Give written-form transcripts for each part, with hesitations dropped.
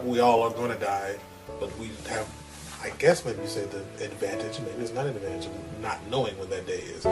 We all are going to die, but we have, I guess maybe you say the advantage, maybe it's not an advantage of not knowing when that day is.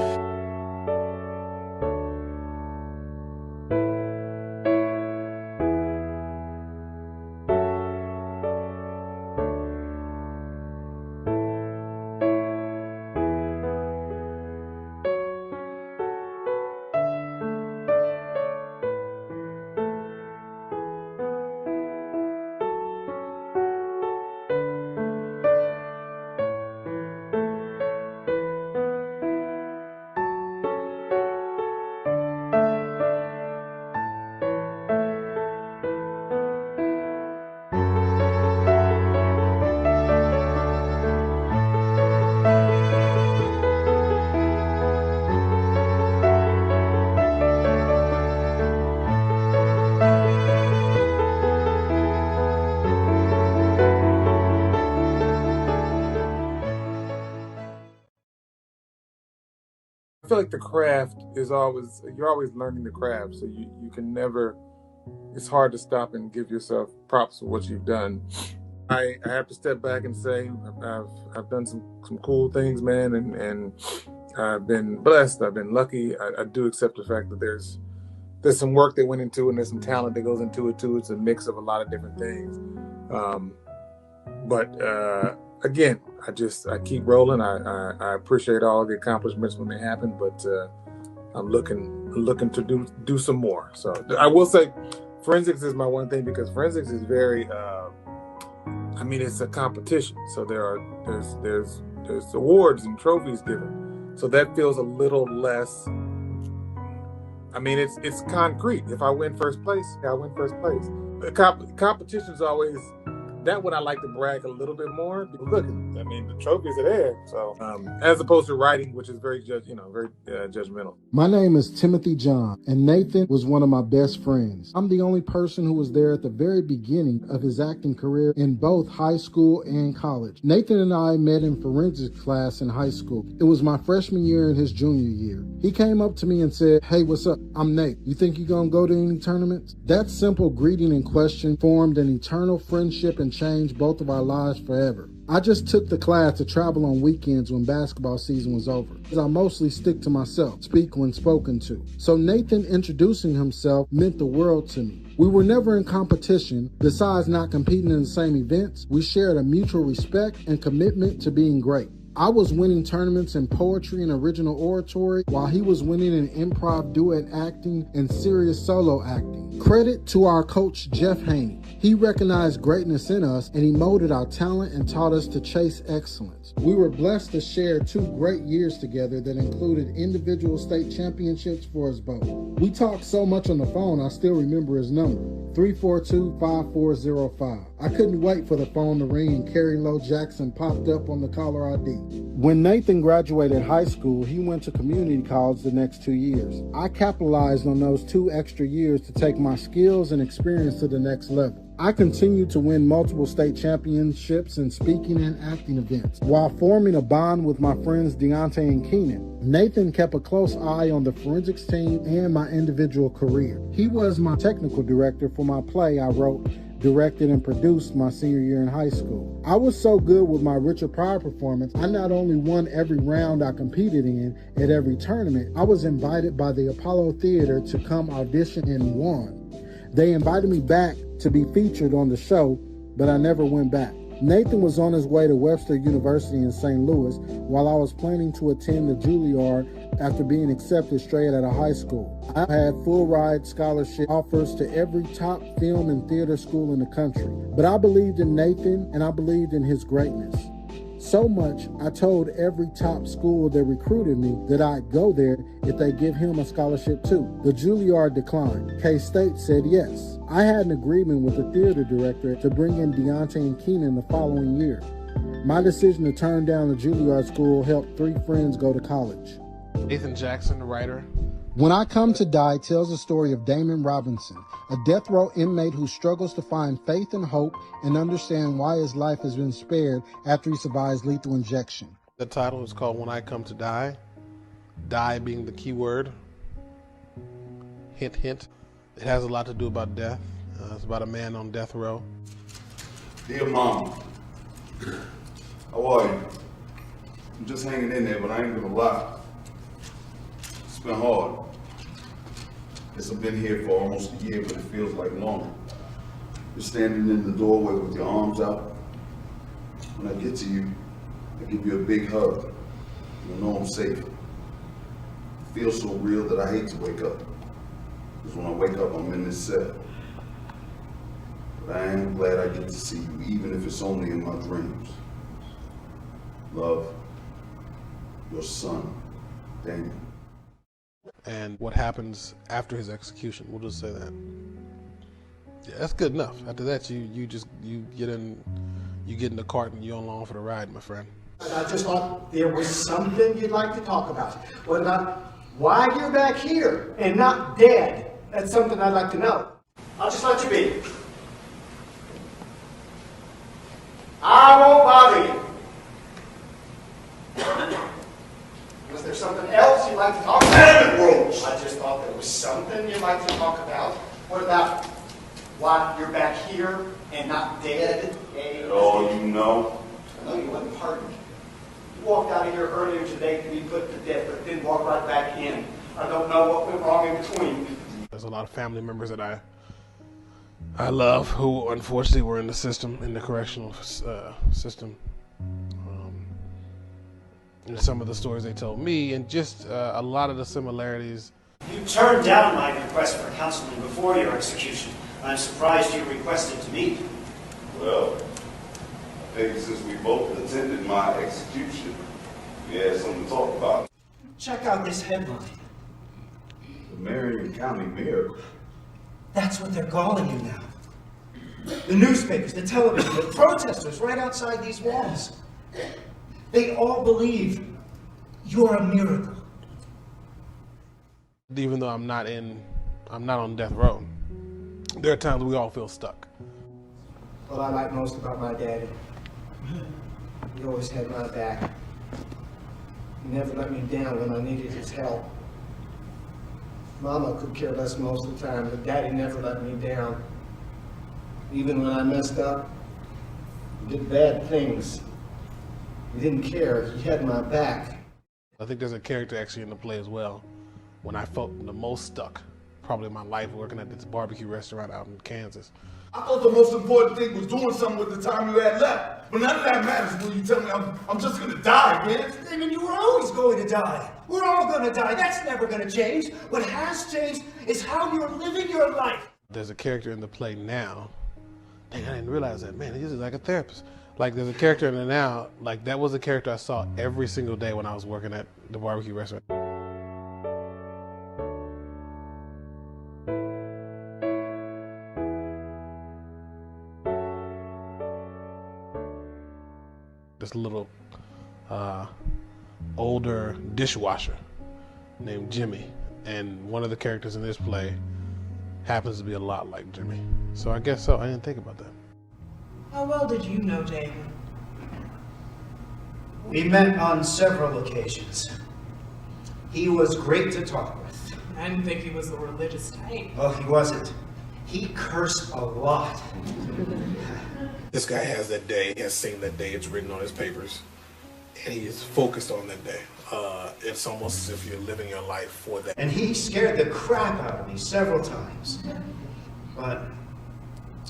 I feel like the craft is always, you're always learning the craft, so you can never, it's hard to stop and give yourself props for what you've done. I have to step back and say I've done some cool things, man, and I've been blessed. I've been lucky. I do accept the fact that there's some work that went into it, and there's some talent that goes into it too. It's a mix of a lot of different things. But again, I keep rolling. I appreciate all the accomplishments when they happen, but I'm looking to do some more. So I will say, forensics is my one thing, because forensics is very. It's a competition. So there's awards and trophies given. So that feels a little less. It's concrete. If I win first place, I win first place. The competition is always. That one I like to brag a little bit more. Look, the trophies are there. So, as opposed to writing, which is very judgmental. My name is Timothy John, and Nathan was one of my best friends. I'm the only person who was there at the very beginning of his acting career in both high school and college. Nathan and I met in forensics class in high school. It was my freshman year and his junior year. He came up to me and said, "Hey, what's up? I'm Nate. You think you're gonna go to any tournaments?" That simple greeting and question formed an eternal friendship and changed both of our lives forever. I just took the class to travel on weekends when basketball season was over, because I mostly stick to myself, speak when spoken to. So Nathan introducing himself meant the world to me. We were never in competition. Besides not competing in the same events, we shared a mutual respect and commitment to being great. I was winning tournaments in poetry and original oratory, while he was winning in improv, duet acting, and serious solo acting. Credit to our coach, Jeff Haney. He recognized greatness in us, and he molded our talent and taught us to chase excellence. We were blessed to share 2 great years together that included individual state championships for us both. We talked so much on the phone, I still remember his number, 342-5405. I couldn't wait for the phone to ring and Carrie Lowe Jackson popped up on the caller ID. When Nathan graduated high school, he went to community college the next 2 years. I capitalized on those 2 extra years to take my skills and experience to the next level. I continued to win multiple state championships in speaking and acting events, while forming a bond with my friends Deontay and Keenan. Nathan kept a close eye on the forensics team and my individual career. He was my technical director for my play I wrote, directed, and produced my senior year in high school. I was so good with my Richard Pryor performance, I not only won every round I competed in at every tournament, I was invited by the Apollo Theater to come audition and won. They invited me back to be featured on the show, but I never went back. Nathan was on his way to Webster University in St. Louis while I was planning to attend the Juilliard after being accepted straight out of high school. I had full ride scholarship offers to every top film and theater school in the country, but I believed in Nathan and I believed in his greatness. So much, I told every top school that recruited me that I'd go there if they give him a scholarship too. The Juilliard declined. K-State said yes. I had an agreement with the theater director to bring in Deontay and Keenan the following year. My decision to turn down the Juilliard school helped 3 friends go to college. Nathan Jackson, the writer. When I Come to Die tells the story of Damon Robinson, a death row inmate who struggles to find faith and hope and understand why his life has been spared after he survives lethal injection. The title is called When I Come to Die. Die being the key word. Hint, hint. It has a lot to do about death. It's about a man on death row. Dear Mom, how are you? I'm just hanging in there, but I ain't gonna lie. It's been hard. Guess I've been here for almost a year, but it feels like longer. You're standing in the doorway with your arms out. When I get to you, I give you a big hug. You'll know I'm safe. It feels so real that I hate to wake up. Because when I wake up, I'm in this cell. But I am glad I get to see you, even if it's only in my dreams. Love, your son, Daniel. And what happens after his execution. We'll just say that. Yeah, that's good enough. After that, you get in the cart and you're along for the ride, my friend. I just thought there was something you'd like to talk about. What about why you're back here and not dead? That's something I'd like to know. I'll just let you be. I won't bother you. Was there something else you'd like to talk about? I just thought there was something you'd like to talk about. What about why you're back here and not dead? And all you know? I know you wouldn't pardon me. You walked out of here earlier today to be put to death, but then walked right back in. I don't know what went wrong in between. There's a lot of family members that I love who unfortunately were in the system, in the correctional system. And some of the stories they told me, and just a lot of the similarities. You turned down my request for counseling before your execution. I'm surprised you requested to meet. Well, I think since we both attended my execution, we had something to talk about. Check out this headline. The Marion County Miracle. That's what they're calling you now. The newspapers, the television, the protesters right outside these walls. They all believe you're a miracle. Even though I'm not on death row, there are times we all feel stuck. What I like most about my daddy, he always had my back. He never let me down when I needed his help. Mama could care less most of the time, but Daddy never let me down. Even when I messed up, did bad things, he didn't care. He had my back. I think there's a character actually in the play as well. When I felt the most stuck, probably in my life, working at this barbecue restaurant out in Kansas. I thought the most important thing was doing something with the time you had left. But none of that matters when you tell me I'm just gonna die, man. David, you were always going to die. We're all going to die. That's never going to change. What has changed is how you're living your life. There's a character in the play now. Dang, I didn't realize that. Man, he's like a therapist. Like, there's a character in it now. Like, that was a character I saw every single day when I was working at the barbecue restaurant. This little older dishwasher named Jimmy, and one of the characters in this play happens to be a lot like Jimmy. So I guess so. I didn't think about that. How well did you know David? We met on several occasions. He was great to talk with. I didn't think he was a religious type. Well, he wasn't. He cursed a lot. This guy has that day. He has seen that day. It's written on his papers. And he is focused on that day. It's almost as if you're living your life for that. And he scared the crap out of me several times. But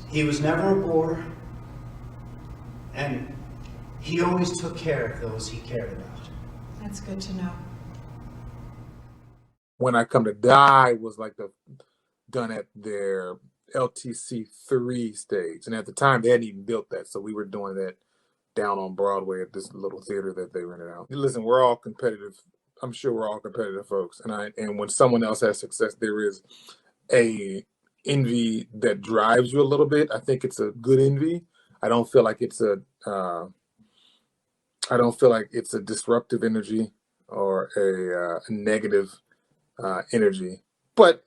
he was never a bore. And he always took care of those he cared about. That's good to know. When I Come to Die was like done at their LTC 3 stage. And at the time, they hadn't even built that. So we were doing that down on Broadway at this little theater that they rented out. Listen, we're all competitive. I'm sure we're all competitive folks. And when someone else has success, there is a envy that drives you a little bit. I think it's a good envy. I don't feel like it's a disruptive energy or a negative energy. But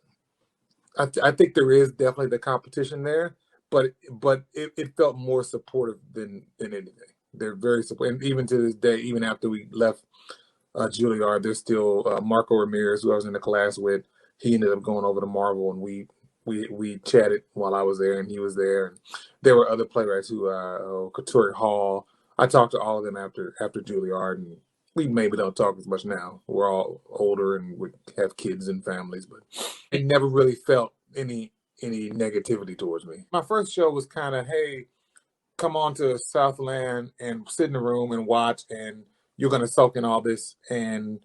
I think there is definitely the competition there, but it felt more supportive than anything. They're very supportive, and even to this day, even after we left Juilliard, there's still Marco Ramirez, who I was in the class with. He ended up going over to Marvel, and we we chatted while I was there and he was there. And there were other playwrights who, Katori Hall. I talked to all of them after Juilliard, and we maybe don't talk as much now. We're all older and we have kids and families, but I never really felt any negativity towards me. My first show was kind of, hey, come on to Southland and sit in the room and watch, and you're going to soak in all this and,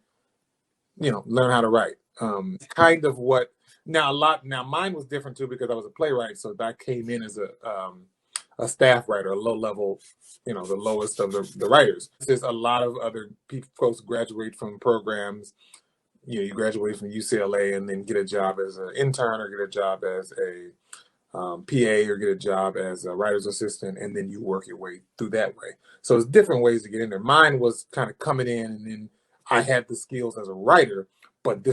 learn how to write. Kind of what, now mine was different too because I was a playwright, so I came in as a staff writer, a low level, the lowest of the writers. There's a lot of other folks graduate from programs. You graduate from UCLA and then get a job as an intern or get a job as a PA or get a job as a writer's assistant, and then you work your way through that way. So there's different ways to get in there. Mine was kind of coming in, and then I had the skills as a writer, but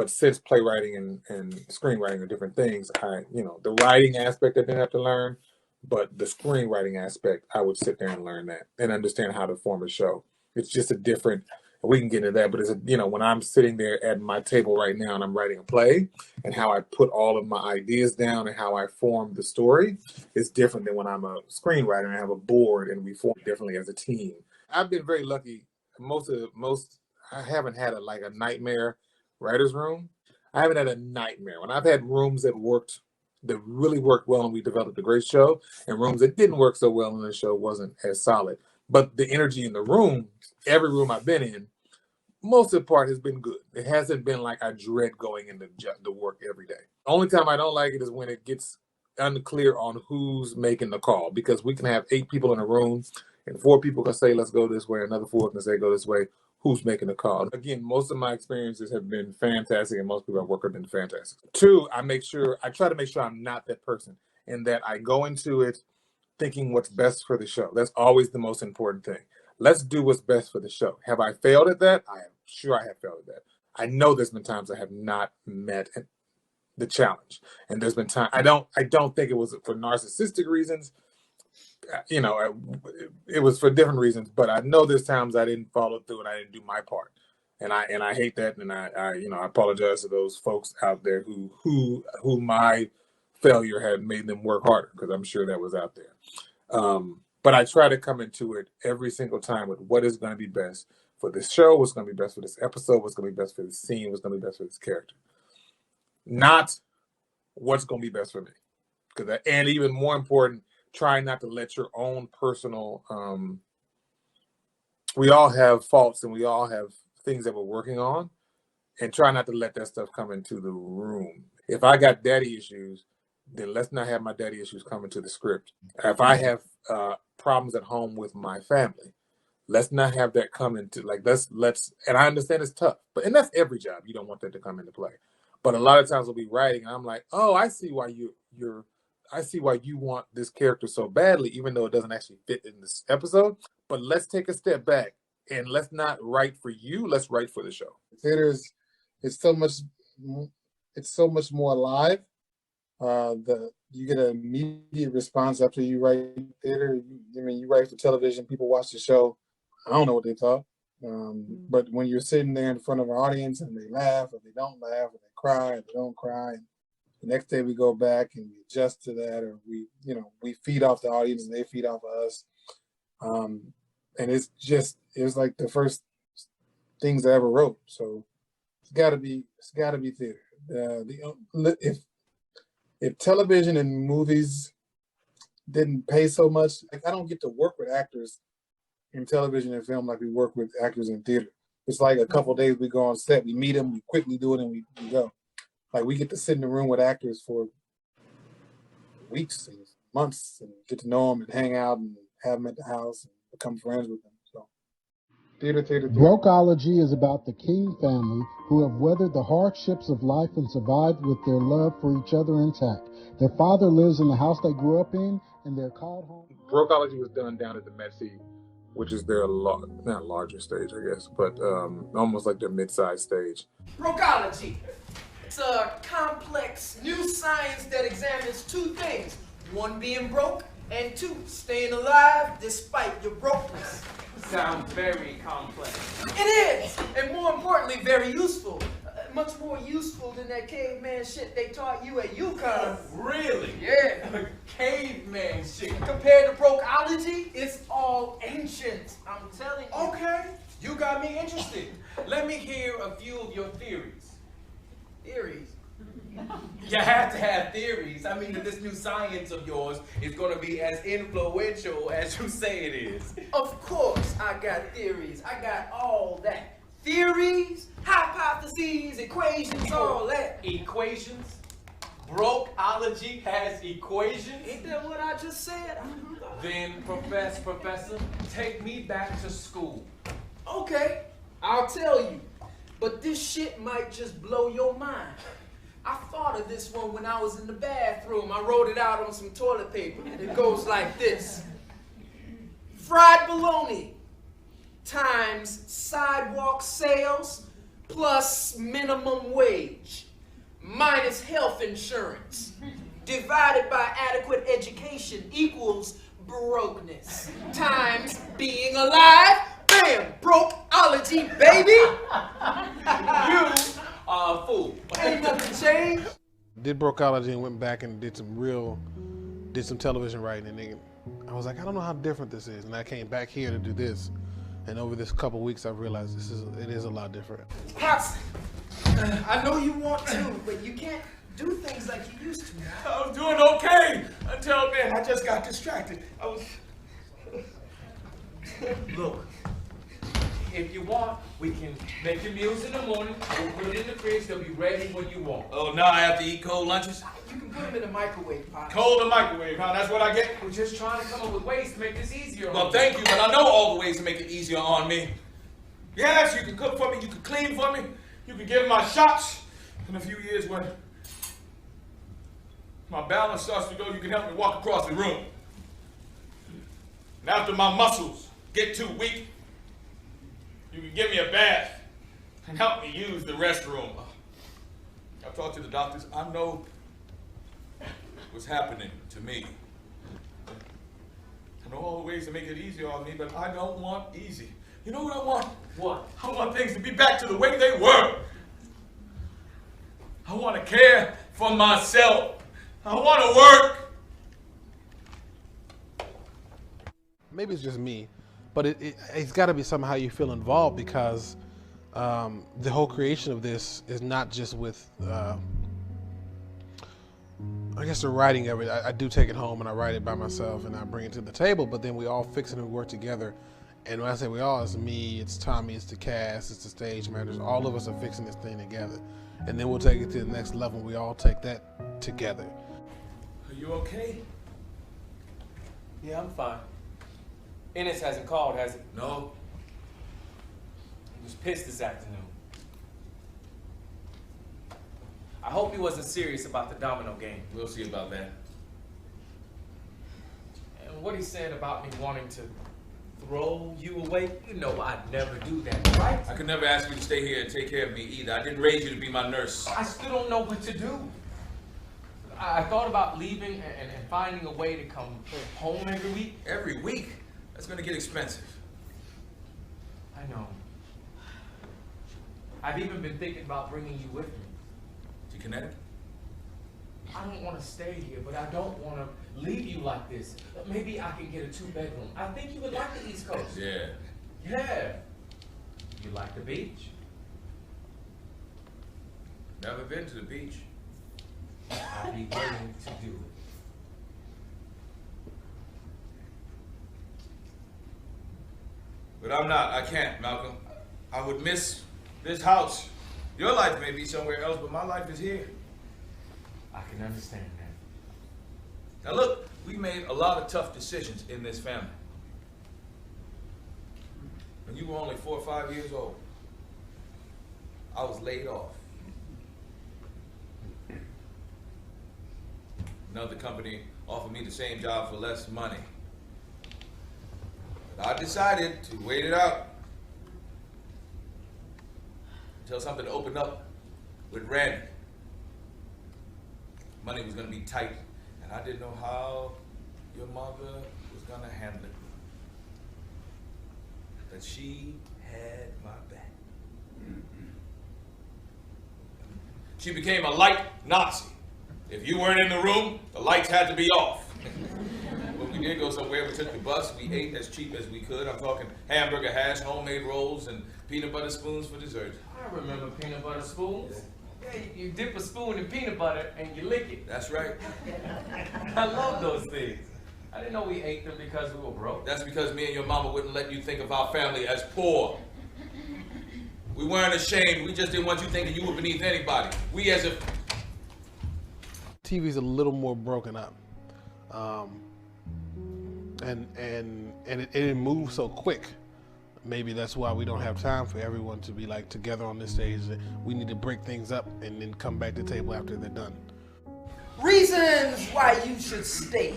since playwriting and screenwriting are different things, the writing aspect I didn't have to learn, but the screenwriting aspect, I would sit there and learn that and understand how to form a show. It's just a different, we can get into that, but it's when I'm sitting there at my table right now and I'm writing a play and how I put all of my ideas down and how I form the story is different than when I'm a screenwriter and I have a board and we form differently as a team. I've been very lucky. I haven't had a nightmare writer's room. I haven't had a nightmare. When I've had rooms that really worked well and we developed a great show, and rooms that didn't work so well and the show wasn't as solid. But the energy in the room, every room I've been in, most of the part has been good. It hasn't been like I dread going into the work every day. The only time I don't like it is when it gets unclear on who's making the call, because we can have 8 people in a room and 4 people can say, let's go this way. Another 4 can say, go this way. Who's making the call? Again, most of my experiences have been fantastic, and most people I work with have been fantastic. 2, I try to make sure I'm not that person, and that I go into it thinking what's best for the show. That's always the most important thing. Let's do what's best for the show. Have I failed at that? I am sure I have failed at that. I know there's been times I have not met the challenge, and there's been time I don't think it was for narcissistic reasons. It was for different reasons, but I know there's times I didn't follow through and I didn't do my part, and I hate that, and I apologize to those folks out there who my failure had made them work harder, because I'm sure that was out there. But I try to come into it every single time with what is going to be best for this show, what's going to be best for this episode, what's going to be best for this scene, what's going to be best for this character, not what's going to be best for me. And even more important, try not to let your own personal, we all have faults and we all have things that we're working on, and try not to let that stuff come into the room. If I got daddy issues, then let's not have my daddy issues come into the script. If I have problems at home with my family, let's not have that come into, let's, and I understand it's tough, and that's every job. You don't want that to come into play. But a lot of times we'll be writing and I'm like, oh, I see why you want this character so badly, even though it doesn't actually fit in this episode. But let's take a step back and let's not write for you. Let's write for the show. Theater it's so much more alive. You get an immediate response after you write theater. You write for television, people watch the show. I don't know what they thought. But when you're sitting there in front of an audience and they laugh or they don't laugh or they cry or they don't cry, and the next day we go back and we adjust to that, or we feed off the audience and they feed off of us. And it was like the first things I ever wrote. So it's gotta be theater. If television and movies didn't pay so much, I don't get to work with actors in television and film like we work with actors in theater. It's like a couple of days we go on set, we meet them, we quickly do it, and we go. Like we get to sit in the room with actors for weeks and months and get to know them and hang out and have them at the house and become friends with them. So theater. Brokeology is about the King family who have weathered the hardships of life and survived with their love for each other intact. Their father lives in the house they grew up in, and they're called home. Brokeology was done down at the Met-C, which is their not larger stage, I guess, but almost like their mid-sized stage. Brokeology. It's a complex new science that examines 2 things. 1 being broke, and 2 staying alive despite your brokenness. Sounds very complex. It is, and more importantly, very useful. much more useful than that caveman shit they taught you at UConn. Really? Yeah. Caveman shit. Compared to brokeology, it's all ancient. I'm telling you. Okay, you got me interested. Let me hear a few of your theories. Theories. You have to have theories. I mean, if this new science of yours is going to be as influential as you say it is. Of course I got theories. I got all that. Theories, hypotheses, equations, all that. Equations? Brokeology has equations? Ain't that what I just said? Then, Professor, take me back to school. Okay, I'll tell you. But this shit might just blow your mind. I thought of this one when I was in the bathroom. I wrote it out on some toilet paper. It goes like this. Fried bologna times sidewalk sales plus minimum wage minus health insurance divided by adequate education equals brokenness times being alive. Bam! Brokeology, baby! You are a fool. Ain't nothing changed. Did brokeology and went back and did some television writing, and I was like, I don't know how different this is, and I came back here to do this, and over this couple weeks I've realized it is a lot different. Pops, I know you want to, but you can't do things like you used to. I was doing okay until then. I just got distracted. Look, if you want, we can make your meals in the morning. We'll put it in the fridge. They'll be ready when you want. Oh, now I have to eat cold lunches? You can put them in the microwave, Pops. Cold or microwave, huh? That's what I get? We're just trying to come up with ways to make this easier. Well, thank you, but I know all the ways to make it easier on me. Yes, you can cook for me, you can clean for me, you can give my shots. In a few years when my balance starts to go, you can help me walk across the room. And after my muscles get too weak, you can give me a bath and help me use the restroom. I've talked to the doctors. I know what's happening to me. I know all the ways to make it easier on me, but I don't want easy. You know what I want? What? I want things to be back to the way they were. I want to care for myself. I want to work. Maybe it's just me, but it's got to be somehow you feel involved, because the whole creation of this is not just with, I guess, the writing of it. I do take it home and I write it by myself and I bring it to the table, but then we all fix it and we work together. And when I say we all, it's me, it's Tommy, it's the cast, it's the stage managers. All of us are fixing this thing together. And then we'll take it to the next level. We all take that together. Are you okay? Yeah, I'm fine. Ennis hasn't called, has he? No. He was pissed this afternoon. I hope he wasn't serious about the domino game. We'll see about that. And what he said about me wanting to throw you away, you know I'd never do that, right? I could never ask you to stay here and take care of me either. I didn't raise you to be my nurse. I still don't know what to do. I thought about leaving and finding a way to come home every week. Every week? That's gonna get expensive. I know. I've even been thinking about bringing you with me. To Connecticut? I don't want to stay here, but I don't want to leave you like this. Maybe I can get a 2-bedroom. I think you would like the East Coast. Yeah. Yeah. You like the beach? Never been to the beach. I'd be willing to do it. But I'm not. I can't, Malcolm. I would miss this house. Your life may be somewhere else, but my life is here. I can understand that. Now look, we made a lot of tough decisions in this family. When you were only 4 or 5 years old, I was laid off. Another company offered me the same job for less money. But I decided to wait it out until something opened up with Randy. Money was going to be tight, and I didn't know how your mother was going to handle it. But she had my back. She became a light Nazi. If you weren't in the room, the lights had to be off. When we did go somewhere, we took the bus, we ate as cheap as we could. I'm talking hamburger hash, homemade rolls, and peanut butter spoons for dessert. I remember peanut butter spoons. Yeah, you dip a spoon in peanut butter and you lick it. That's right. I love those things. I didn't know we ate them because we were broke. That's because me and your mama wouldn't let you think of our family as poor. We weren't ashamed. We just didn't want you thinking you were beneath anybody. We as if... TV's a little more broken up. And it moves so quick. Maybe that's why we don't have time for everyone to be like together on this stage. We need to break things up and then come back to the table after they're done. Reasons why you should stay.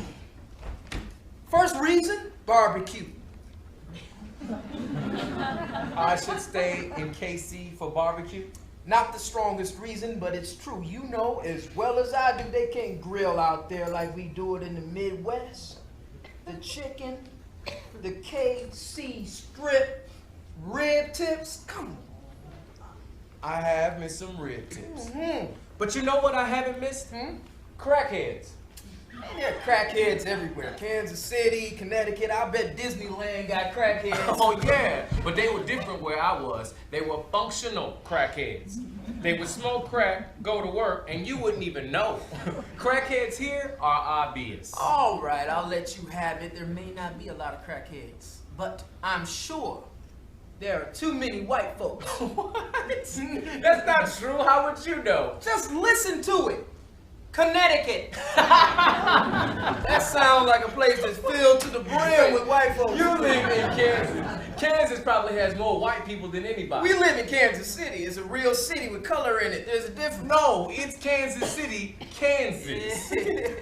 First reason, barbecue. I should stay in KC for barbecue? Not the strongest reason, but it's true. You know as well as I do, they can't grill out there like we do it in the Midwest. The chicken, the KC strip, rib tips, come on. I have missed some rib tips. Mm-hmm. But you know what I haven't missed? Crackheads. Man, there are crackheads everywhere. Kansas City, Connecticut, I bet Disneyland got crackheads. Oh yeah, but they were different where I was. They were functional crackheads. They would smoke crack, go to work, and you wouldn't even know. Crackheads here are obvious. All right, I'll let you have it. There may not be a lot of crackheads, but I'm sure there are too many white folks. What? That's not true. How would you know? Just listen to it. Connecticut. That sounds like a place that's filled to the brim with white folks. You live in Kansas. Kansas probably has more white people than anybody. We live in Kansas City. It's a real city with color in it. There's a difference. No, it's Kansas City, Kansas.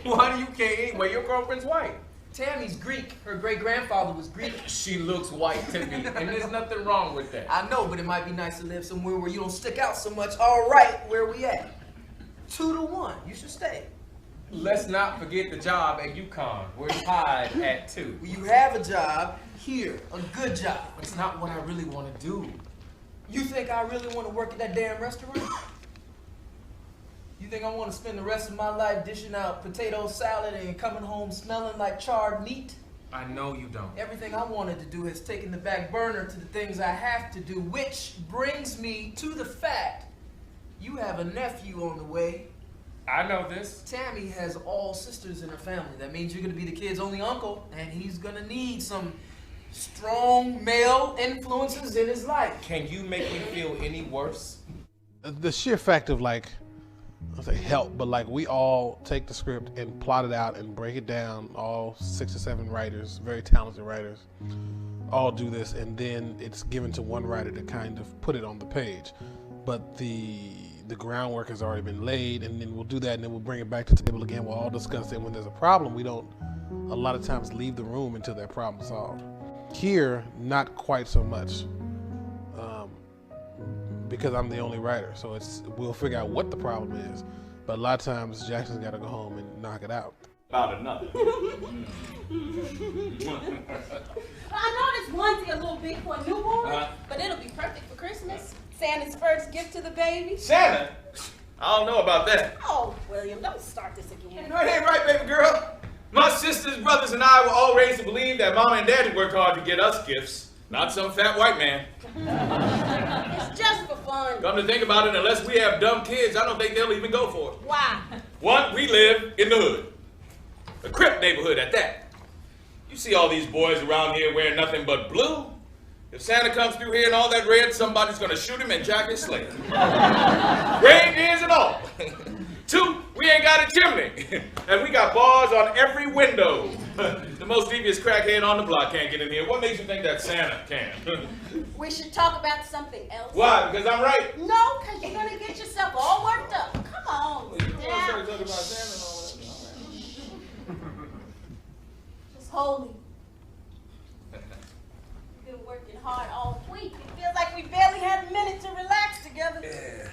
Why do you care anyway? Your girlfriend's white. Tammy's Greek. Her great-grandfather was Greek. She looks white to me, and there's nothing wrong with that. I know, but it might be nice to live somewhere where you don't stick out so much. All right, where we at? 2-1. You should stay. Let's not forget the job at UConn, where it's high at 2. Well, you have a job here, a good job. It's not what I really want to do. You think I really want to work at that damn restaurant? You think I want to spend the rest of my life dishing out potato salad and coming home smelling like charred meat? I know you don't. Everything I wanted to do has taken the back burner to the things I have to do, which brings me to the fact you have a nephew on the way. I know this. Tammy has all sisters in her family. That means you're going to be the kid's only uncle, and he's going to need some strong male influences in his life. Can you make me feel any worse? The sheer fact of like, I'll say help, but like we all take the script and plot it out and break it down, all 6 or 7 writers, very talented writers, all do this, and then it's given to one writer to kind of put it on the page. But the groundwork has already been laid, and then we'll do that, and then we'll bring it back to the table again. We'll all discuss it. When there's a problem, we don't a lot of times leave the room until that problem's solved. Here, not quite so much, because I'm the only writer. So we'll figure out what the problem is, but a lot of times Jackson's got to go home and knock it out. About another. I know this onesie a little big for a newborn, but it'll be perfect for Christmas. Santa's first gift to the baby. Santa? I don't know about that. Oh, William, don't start this again. No, it ain't right, baby girl. My sisters, brothers, and I were all raised to believe that Mama and Daddy worked hard to get us gifts, not some fat white man. It's just for fun. Come to think about it, unless we have dumb kids, I don't think they'll even go for it. Why? One, we live in the hood. A Crip neighborhood at that. You see all these boys around here wearing nothing but blue. If Santa comes through here in all that red, somebody's gonna shoot him and jack his sleigh. Reindeers and all. 2, we ain't got a chimney. And we got bars on every window. The most devious crackhead on the block can't get in here. What makes you think that Santa can? We should talk about something else. Why? Because I'm right? No, because you're going to get yourself all worked up. Come on. Well, you want to start talking about Santa and all that? Just hold me. We've been working hard all week. It feels like we barely had a minute to relax together. Yeah.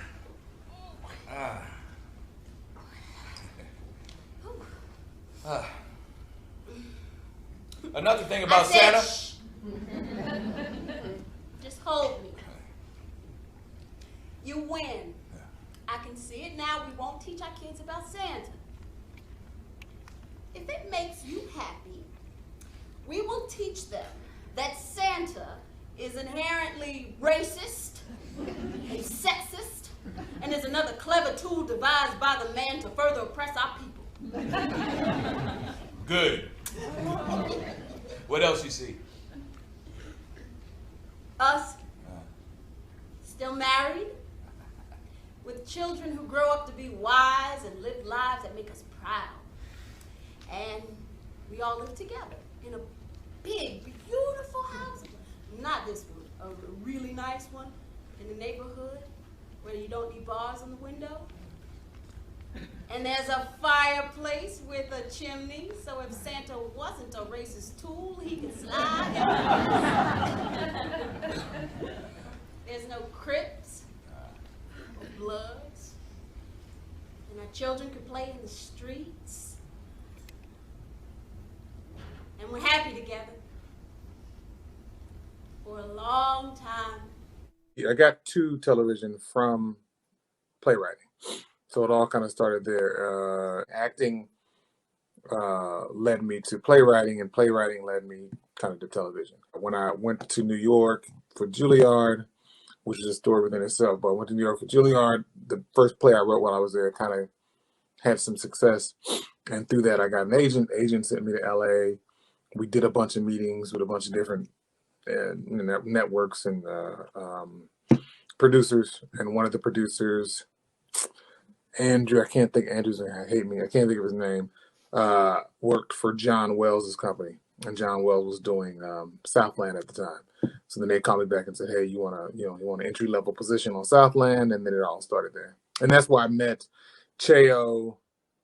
Another thing about Santa. Shh. Just hold me. You win. I can see it now. We won't teach our kids about Santa. If it makes you happy, we will teach them that Santa is inherently racist, and sexist, and is another clever tool devised by the man to further oppress our people. Good. What else you see? Us, still married, with children who grow up to be wise and live lives that make us proud. And we all live together in a big, beautiful house. Not this one, a really nice one in the neighborhood where you don't need bars on the window. And there's a fireplace with a chimney, so if Santa wasn't a racist tool, he could slide in. There's no Crips or Bloods, and our children could play in the streets. And we're happy together for a long time. I got to television from playwriting. So it all kind of started there. Acting led me to playwriting, and playwriting led me kind of to television. When I went to New York for Juilliard, which is a story within itself, but I went to New York for Juilliard, the first play I wrote while I was there kind of had some success. And through that, I got an agent. Agent sent me to LA. We did a bunch of meetings with a bunch of different networks and producers. And one of the producers, Andrew, I can't think, Andrew's gonna hate me, I can't think of his name, worked for John Wells' company. And John Wells was doing Southland at the time. So then they called me back and said, hey, you want an entry-level position on Southland? And then it all started there. And that's why I met Cheo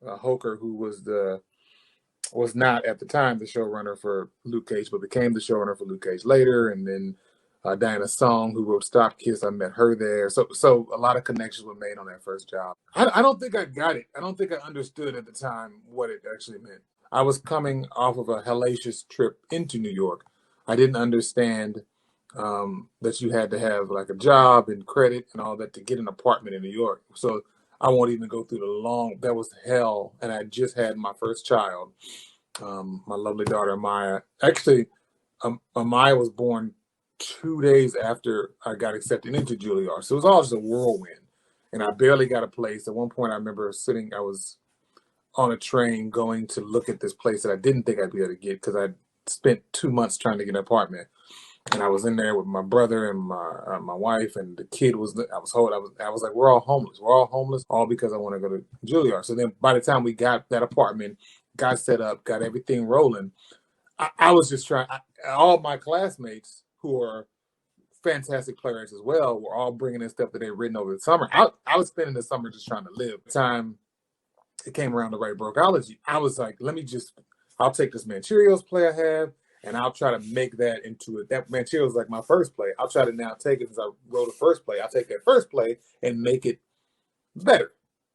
Hoker, who was not at the time the showrunner for Luke Cage, but became the showrunner for Luke Cage later. And then Diana Song, who wrote Stop Kiss, I met her there. So a lot of connections were made on that first job. I don't think I got it. I don't think I understood at the time what it actually meant. I was coming off of a hellacious trip into New York. I didn't understand that you had to have like a job and credit and all that to get an apartment in New York. So I won't even go through that was hell. And I just had my first child, my lovely daughter, Maya. Actually, Maya was born 2 days after I got accepted into Juilliard. So it was all just a whirlwind. And I barely got a place. At one point, I remember I was on a train going to look at this place that I didn't think I'd be able to get because I spent 2 months trying to get an apartment. And I was in there with my brother and my wife, and the kid was like, we're all homeless. We're all homeless, all because I want to go to Juilliard. So then by the time we got that apartment, got set up, got everything rolling, I was just trying. All my classmates, who are fantastic playwrights as well, were all bringing in stuff that they'd written over the summer. I was spending the summer just trying to live. By the time it came around to write Brokeology, I was like, I'll take this Mancherio's play I have, and I'll try to make that into it. That Mancherio was like my first play. I'll try to now take it, since I wrote a first play, I'll take that first play and make it better.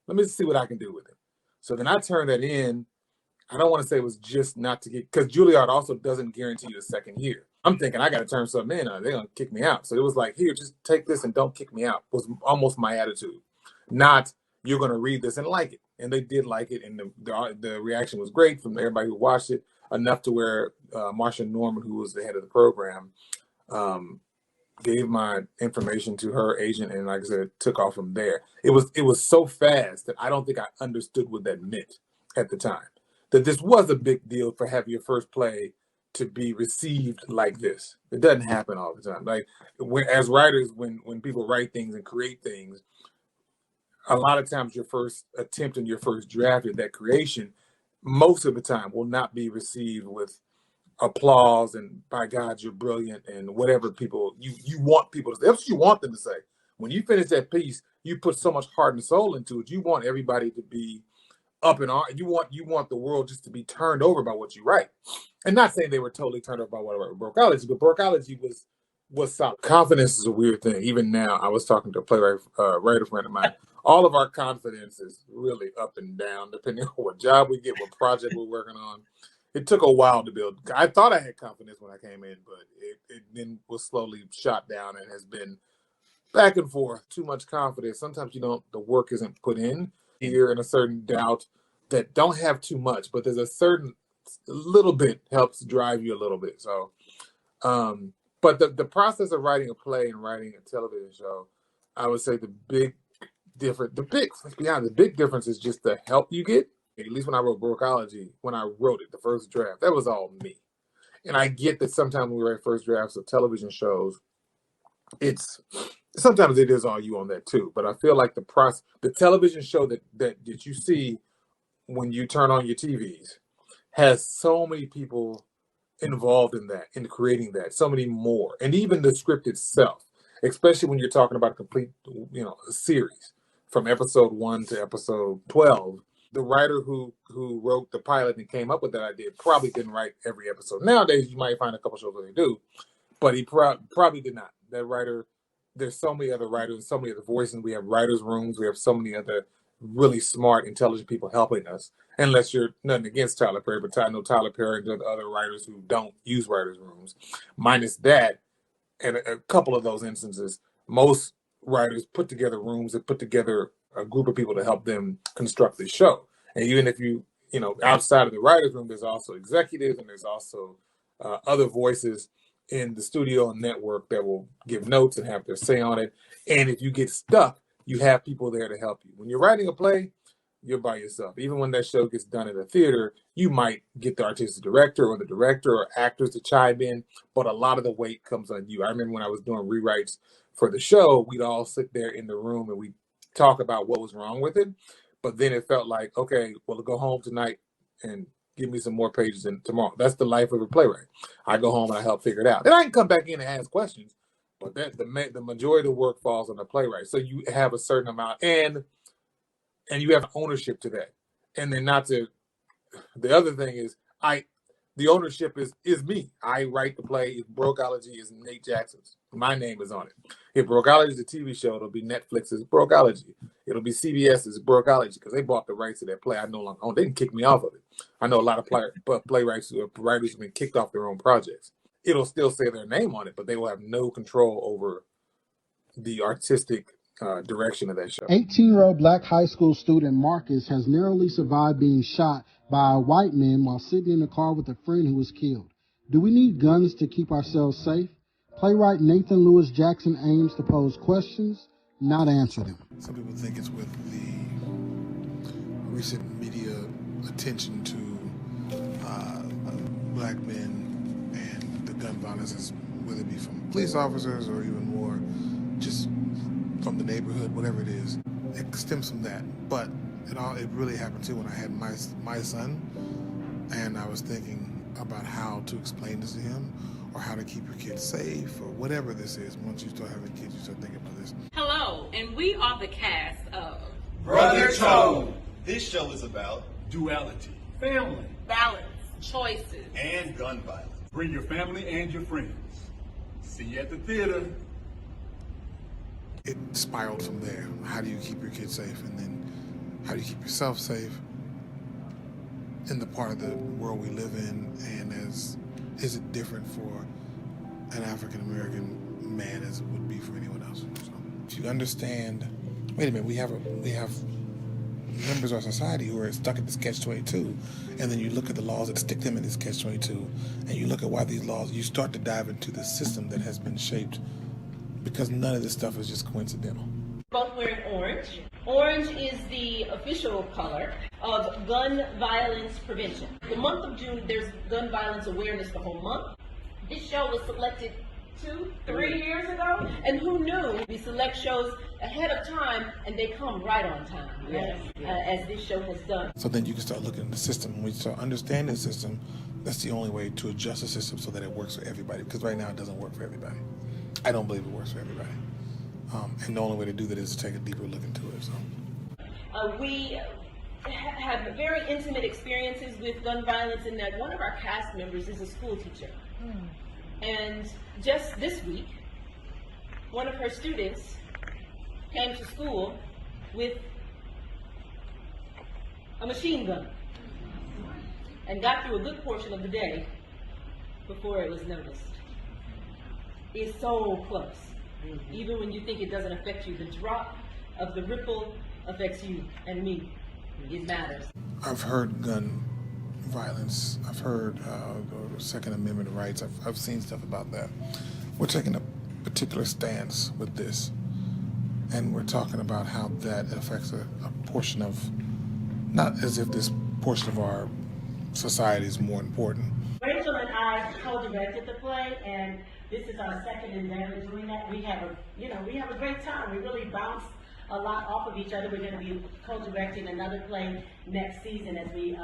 Let me see what I can do with it. So then I turned that in. I don't want to say it was just not to get, because Juilliard also doesn't guarantee you the second year. I'm thinking I got to turn something in, or they're going to kick me out. So it was like, here, just take this and don't kick me out, was almost my attitude. Not, you're going to read this and like it. And they did like it, and the reaction was great from everybody who watched it, enough to where Marsha Norman, who was the head of the program, gave my information to her agent, and like I said, it took off from there. It was so fast that I don't think I understood what that meant at the time. That this was a big deal for having your first play to be received like this. It doesn't happen all the time. Like as writers, when people write things and create things, a lot of times your first attempt and your first draft of that creation, most of the time will not be received with applause and by God, you're brilliant and whatever people you want people to say. That's what you want them to say. When you finish that piece, you put so much heart and soul into it. You want everybody to be up in arms. You want the world just to be turned over by what you write. And not saying they were totally turned over by what I wrote Brokeology, but Brokeology was solid. Confidence is a weird thing. Even now, I was talking to a playwright writer friend of mine. All of our confidence is really up and down, depending on what job we get, what project we're working on. It took a while to build. I thought I had confidence when I came in, but it then was slowly shot down and has been back and forth, too much confidence. Sometimes the work isn't put in here, and a certain doubt that don't have too much, but there's a little bit helps drive you a little bit. So, but the process of writing a play and writing a television show, I would say the big difference is just the help you get. At least when I wrote Brokeology, when I wrote it, the first draft, that was all me. And I get that sometimes when we write first drafts of television shows, sometimes it is all you on that too. But I feel like the television show that you see when you turn on your TVs has so many people involved in that, in creating that, so many more. And even the script itself, especially when you're talking about a complete, a series from episode 1 to episode 12. The writer who wrote the pilot and came up with that idea probably didn't write every episode. Nowadays, you might find a couple shows where they do, but he probably did not. That writer, there's so many other writers, so many other voices. We have writers' rooms. We have so many other really smart, intelligent people helping us. Unless you're nothing against Tyler Perry, but I know Tyler Perry and the other writers who don't use writers' rooms. Minus that, and a couple of those instances, most writers put together rooms and put together a group of people to help them construct the show. And even if outside of the writer's room, there's also executives and there's also other voices in the studio and network that will give notes and have their say on it. And if you get stuck, you have people there to help you. When you're writing a play, you're by yourself. Even when that show gets done at a theater, you might get the artistic director or actors to chime in, but a lot of the weight comes on you. I remember when I was doing rewrites for the show, we'd all sit there in the room and we'd talk about what was wrong with it. But then it felt like, okay, well, go home tonight and give me some more pages in tomorrow. That's the life of a playwright. I go home and I help figure it out. Then I can come back in and ask questions, but the majority of the work falls on the playwright. So you have a certain amount, and you have ownership to that. And then the other thing is, the ownership is me. I write the play. If Brokeology is Nate Jackson's, my name is on it. If Brokeology is a TV show, it'll be Netflix's Brokeology. It'll be CBS's Brokeology because they bought the rights to that play. I no longer own. They didn't kick me off of it. I know a lot of playwrights or writers have been kicked off their own projects. It'll still say their name on it, but they will have no control over the artistic direction of that show. 18-year-old black high school student Marcus has narrowly survived being shot by a white man while sitting in a car with a friend who was killed. Do we need guns to keep ourselves safe? Playwright Nathan Lewis Jackson aims to pose questions, not answer them. Some people think it's with the recent media attention to black men and the gun violence, whether it be from police officers or even more just from the neighborhood, whatever it is. It stems from that. But it really happened too when I had my son, and I was thinking about how to explain this to him, or how to keep your kids safe, or whatever this is. Once you start having kids, you start thinking about this. Hello, and we are the cast of Brother Tone. This show is about duality, family, balance, choices, and gun violence. Bring your family and your friends. See you at the theater. It spiraled from there. How do you keep your kids safe? And then how do you keep yourself safe in the part of the world we live in? And is it different for an African-American man as it would be for anyone else? So if you understand, wait a minute, we have members of our society who are stuck in this catch-22, and then you look at the laws that stick them in this catch-22, and you look at why these laws, you start to dive into the system that has been shaped, because none of this stuff is just coincidental. Both wearing orange. Orange is the official color of gun violence prevention. The month of June, there's gun violence awareness the whole month. This show was selected 2-3 years ago, and who knew? We select shows ahead of time, and they come right on time, as this show has done. So then you can start looking at the system. When you start understanding the system, that's the only way to adjust the system so that it works for everybody, because right now it doesn't work for everybody. I don't believe it works for everybody. And the only way to do that is to take a deeper look into it. So we have very intimate experiences with gun violence in that one of our cast members is a school teacher. And just this week, one of her students came to school with a machine gun and got through a good portion of the day before it was noticed. It's so close. Even when you think it doesn't affect you, the drop of the ripple affects you and me. It matters. I've heard gun violence. I've heard the Second Amendment rights. I've seen stuff about that. We're taking a particular stance with this, and we're talking about how that affects a portion of, not as if this portion of our society is more important. Rachel and I co-directed the play, and this is our second endeavor doing that. We have a great time. We really bounce a lot off of each other. We're going to be co-directing another play next season as we,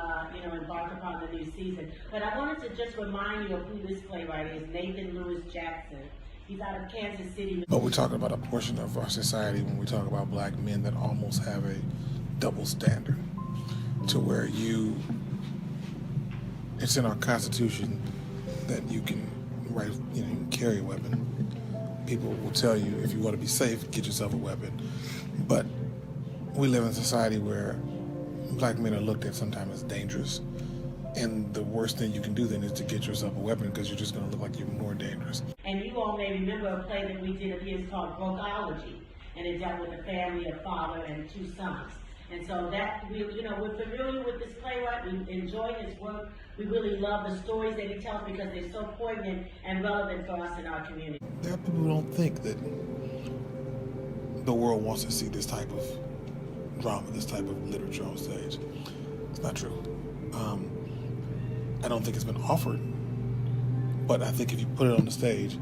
embark upon the new season. But I wanted to just remind you of who this playwright is, Nathan Lewis Jackson. He's out of Kansas City. But we're talking about a portion of our society when we talk about black men that almost have a double standard, to where it's in our Constitution that you can you can carry a weapon. People will tell you, if you want to be safe, get yourself a weapon. But we live in a society where black men are looked at sometimes as dangerous. And the worst thing you can do then is to get yourself a weapon, because you're just going to look like you're more dangerous. And you all may remember a play that we did of his called Brokeology, and it dealt with a family, a father and two sons. And so that, we're familiar with this playwright. We enjoy his work. We really love the stories that he tells because they're so poignant and relevant for us in our community. There are people who don't think that the world wants to see this type of drama, this type of literature on stage. It's not true. I don't think it's been offered, but I think if you put it on the stage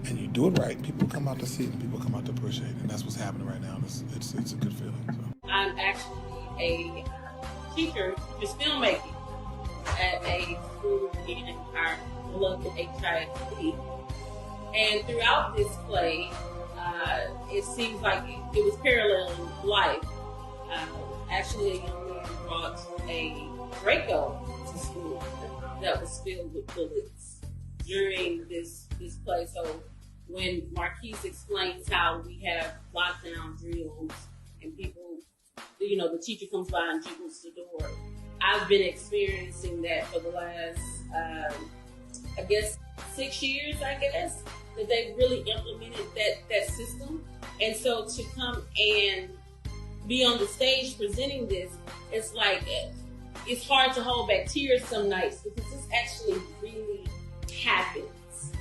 and you do it right, people come out to see it and people come out to appreciate it, and that's what's happening right now. It's a good feeling. So. I'm actually a teacher for filmmaking at a school in our beloved HISD. And throughout this play, it seems like it was paralleling life. Actually, a young man brought a Draco to school that was filled with bullets during this play. So when Marquise explains how we have lockdown drills and people, the teacher comes by and jiggles the door, I've been experiencing that for the last, 6 years, that they've really implemented that system. And so to come and be on the stage presenting this, it's like, it's hard to hold back tears some nights because this actually really happens.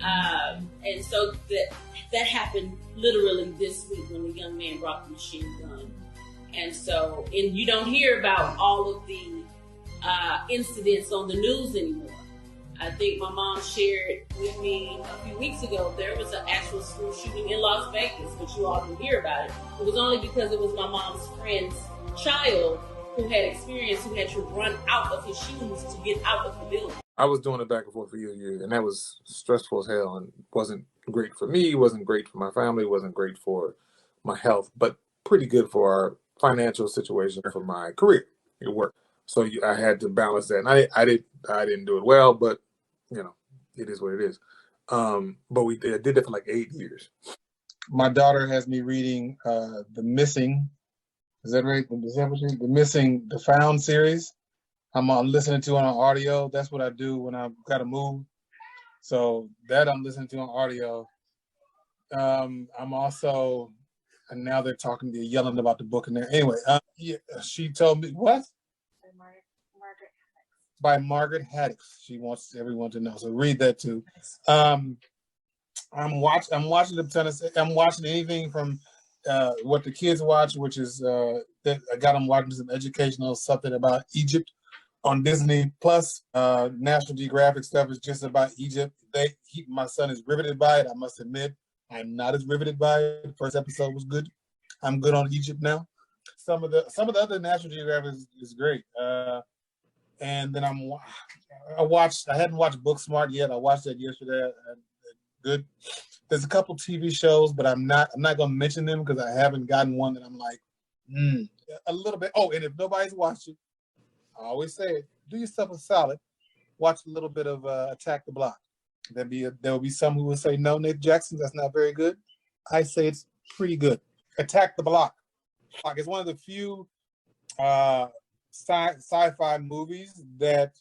And so that happened literally this week when the young man brought the machine gun. And so, and you don't hear about all of the incidents on the news anymore. I think my mom shared with me a few weeks ago, there was an actual school shooting in Las Vegas, but you all didn't hear about it. It was only because it was my mom's friend's child who had to run out of his shoes to get out of the building. I was doing it back and forth for years, and that was stressful as hell and wasn't great for me, wasn't great for my family, wasn't great for my health, but pretty good for our financial situation for my career. It worked. So I had to balance that. And I didn't do it well, but it is what it is. But I did it for like 8 years. My daughter has me reading The Missing. Is that right? The Missing, The Found series. I'm listening to on audio. That's what I do when I've got to move. So that I'm listening to on audio. I'm also, and now they're yelling about the book in there. Anyway, she told me, what? By Margaret Haddix. She wants everyone to know. So read that too. I'm watching anything from what the kids watch, which is that I got them watching some educational something about Egypt on Disney Plus. National Geographic stuff is just about Egypt. My son is riveted by it. I must admit, I'm not as riveted by it. The first episode was good. I'm good on Egypt now. Some of the other National Geographic is great. And then I hadn't watched Booksmart yet. I watched that yesterday. Good. There's a couple TV shows, but I'm not gonna mention them because I haven't gotten one that I'm like, a little bit. Oh, and if nobody's watched it, I always say it, do yourself a solid. Watch a little bit of Attack the Block. There will be some who will say, no, Nathan Jackson, that's not very good. I say it's pretty good. Attack the Block. It's one of the few sci-fi movies that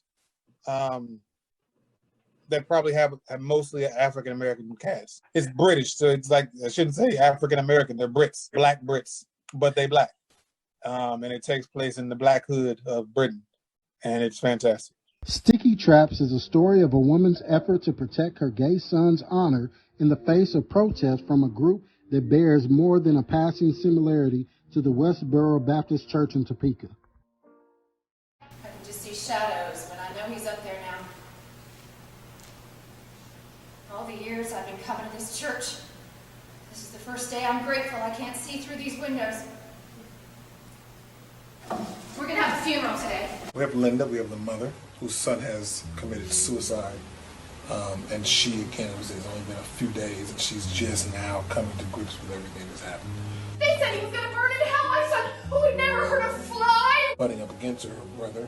that probably have mostly an African American cast. It's British, so it's like, I shouldn't say African American. They're Brits, black Brits, but they black. And it takes place in the Black Hood of Britain, and it's fantastic. Sticky Traps is a story of a woman's effort to protect her gay son's honor in the face of protest from a group that bears more than a passing similarity to the Westboro Baptist Church in Topeka. I can just see shadows, but I know he's up there now. All the years I've been coming to this church, this is the first day I'm grateful I can't see through these windows. We're gonna have a funeral today. We have Linda, we have the mother, whose son has committed suicide. And she, again, it's only been a few days, and she's just now coming to grips with everything that's happened. They said he was gonna burn in hell, my son, who had never heard of fly. Butting up against her brother,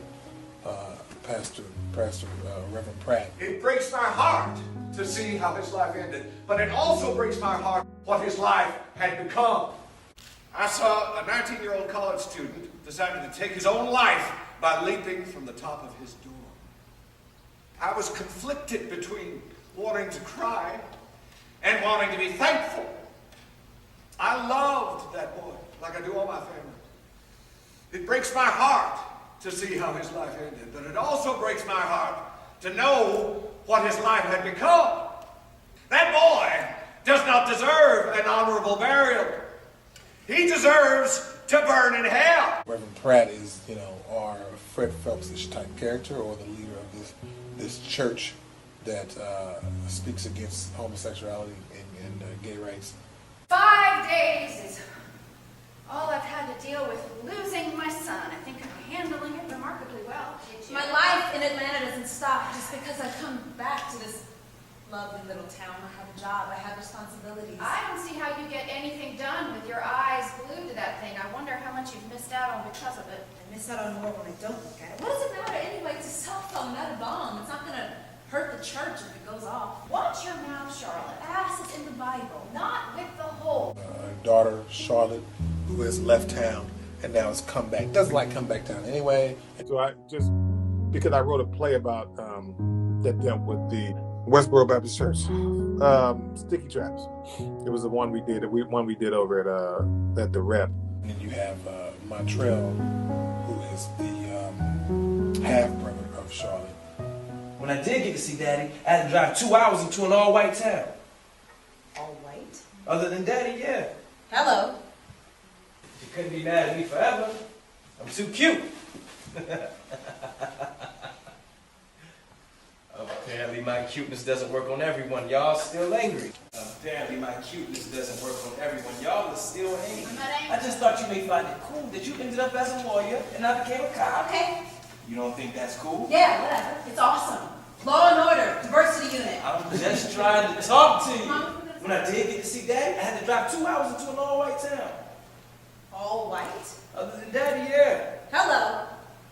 Pastor Reverend Pratt. It breaks my heart to see how his life ended, but it also breaks my heart what his life had become. I saw a 19-year-old college student decided to take his own life by leaping from the top of his door. I was conflicted between wanting to cry and wanting to be thankful. I loved that boy like I do all my family. It breaks my heart to see how his life ended, but it also breaks my heart to know what his life had become. That boy does not deserve an honorable burial. He deserves to burn in hell. Reverend Pratt is, our Fred Phelps-ish type character, or the leader of this church that speaks against homosexuality and gay rights. 5 days is all I've had to deal with losing my son. I think I'm handling it remarkably well. My life in Atlanta doesn't stop just because I've come back to this lovely little town. I have a job, I have responsibilities. I don't see how you get anything done with your eyes glued to that thing. I wonder how much you've missed out on because of it. I miss out on more when I don't look at it. What does it matter anyway? It's a cell phone, not a bomb. It's not gonna hurt the church if it goes off. Watch your mouth, Charlotte. Ass is in the Bible, not with the hole. Her daughter, Charlotte, who has left town and now has come back. Doesn't like come back town anyway. So because I wrote a play about that dealt with the Westboro Baptist Church, Sticky Traps. It was the one we did over at the Rep. And then you have Montreal, who is the half brother of Charlotte. When I did get to see Daddy, I had to drive 2 hours into an all-white town. All white? Other than Daddy, yeah. Hello. You couldn't be mad at me forever. I'm too cute. Apparently my cuteness doesn't work on everyone. Y'all still angry. Apparently my cuteness doesn't work on everyone. Y'all are still angry. I'm not angry. I just thought you may find it cool that you ended up as a lawyer and I became a cop. Okay. You don't think that's cool? Yeah, whatever. It's awesome. Law and order, diversity unit. I'm just trying to talk to you. When I did get to see Daddy, I had to drive 2 hours into an all-white town. All white? Other than Daddy, yeah. Hello.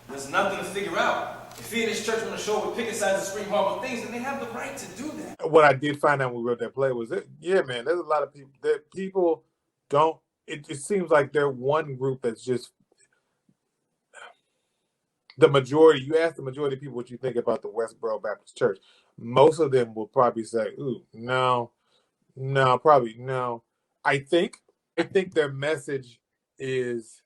There's nothing to figure out. If he and his church want to show with picket signs and scream horrible things, then they have the right to do that. What I did find out when we wrote that play was that, man, there's a lot of people that people don't, it seems like they're one group that's just, the majority, you ask the majority of people what you think about the Westboro Baptist Church. Most of them will probably say, ooh, no, probably no. I think their message is